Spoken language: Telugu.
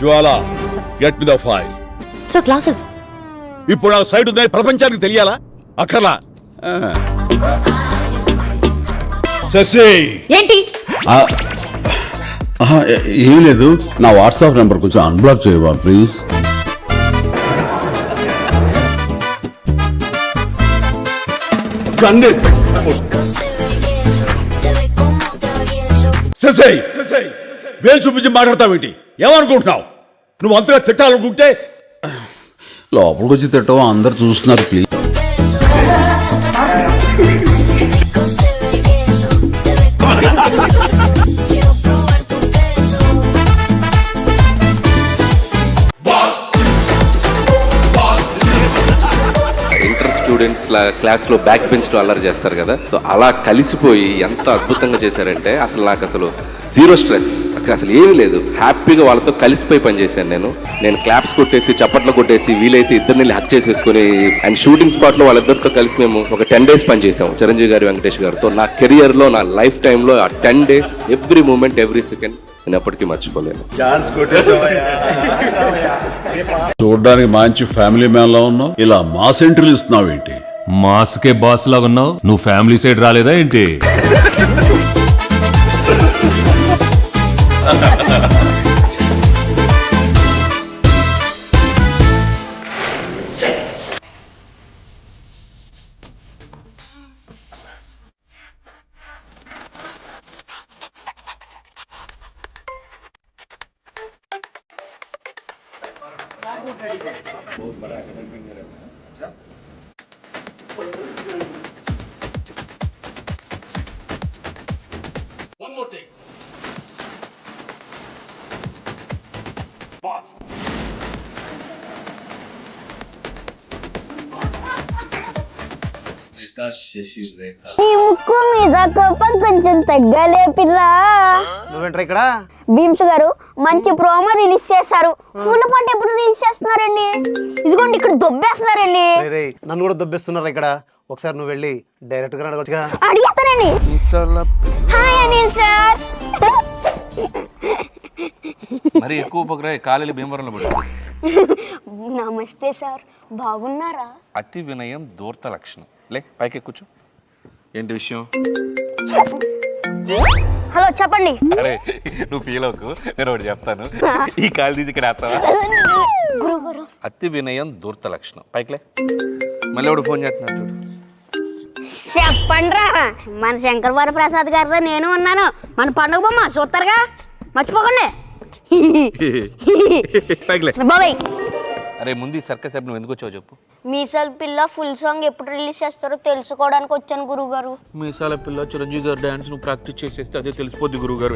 Jwala get me the file. Sir classes. ఇప్పుడు ఆ సైడ్ ఉందని ప్రపంచానికి తెలియాలా? అక్కర్లా. శశి ఏంటి? ఏం లేదు, నా వాట్సాప్ నెంబర్ కొంచెం అన్బ్లాక్ చేయవా ప్లీజ్. శశి వేలు చూపించి మాట్లాడతావేంటి? ఏమనుకుంటున్నావు? నువ్వు అంతగా తిట్టాలనుకుంటే లోపలికి వచ్చి తిట్టవా, అందరు చూస్తున్నారు ప్లీజ్. స్టూడెంట్స్ క్లాస్లో బ్యాక్ బెంచ్లో అల్లరి చేస్తారు కదా, సో అలా కలిసిపోయి ఎంత అద్భుతంగా చేశారంటే అసలు నాకు అసలు జీరో స్ట్రెస్, అసలు ఏమీ లేదు. హ్యాపీగా వాళ్ళతో కలిసిపోయి పనిచేశాను. నేను క్లాప్స్ కొట్టేసి చప్పట్లు కొట్టేసి వీలైతే ఇద్దరిని హక్ చేసేసుకుని అండ్ షూటింగ్ స్పాట్లో వాళ్ళిద్దరితో కలిసి మేము ఒక 10 days పనిచేసాం చిరంజీవి గారి వెంకటేష్ గారితో. నా కెరియర్లో నా లైఫ్ టైంలో ఆ 10 days every moment every second నేను ఎప్పటికీ మర్చిపోలేను. చూడడానికి మంచి ఫ్యామిలీ మ్యాన్ లా ఉన్నావు, ఇలా మాస్ ఎంట్రీలు ఇస్తున్నావు ఏంటి? మాస్కే బాస్ లాగా ఉన్నావు, నువ్వు ఫ్యామిలీ సైడ్ రాలేదా ఏంటి? ఈ ముక్కు మీద కోపం కొంచెం తగ్గాలే పిల్ల. నువ్వేంట్రా ఇక్కడ? భీమ్స్ గారు మంచి ప్రోమో రిలీజ్ చేశారు. ఫుల్ పాట ఎప్పుడు రిలీజ్ చేస్తున్నారండి? ఇదిగోండి ఇక్కడ దొబ్బేస్తున్నారండి. నన్ను కూడా దొబ్బేస్తున్నారు ఇక్కడ. ఒకసారి నువ్వు వెళ్ళి డైరెక్ట్ గా అడగొచ్చుగా. అడిగేస్తానండి. Hi Anil sir. మరి ఎక్కువ ఉపగ్రహ కాలేలు భీమవరంలో పడి. నమస్తే సార్, బాగున్నారా? అతి వినయం దూర్త లక్షణం. లే పైకి కూర్చో. ఏంటి విషయం? హలో చెప్పండి. అరే నువ్వు ఫీల్ అవ్వకు, నేను ఒకటి చెప్తాను. ఈ కాలు తీసి ఇక్కడ వేస్తావా? అతి వినయం దూర్త లక్షణం. పైకిలే. మళ్ళీ ఎవడు ఫోన్ చేస్తున్నాడు చూడు. చెప్పండి రా, మన శంకర్ వరప్రసాద్ గారితో నేను ఉన్నాను. మన పండుగ బొమ్మ చూస్తారుగా, మర్చిపోకండి. బాబాయ్ అరే ముందు సర్కస్ యాప్ నువ్వు ఎందుకు వచ్చావు చెప్పు. మీసాల పిల్ల ఫుల్ సాంగ్ ఎప్పుడు రిలీజ్ చేస్తారో తెలుసుకోవడానికి వచ్చాను గురువు గారు. మీసాల పిల్ల చిరంజీవి గారు డాన్స్ నువ్వు ప్రాక్టీస్ చేసేస్తే అదే తెలిసిపోద్ది గురువు గారు.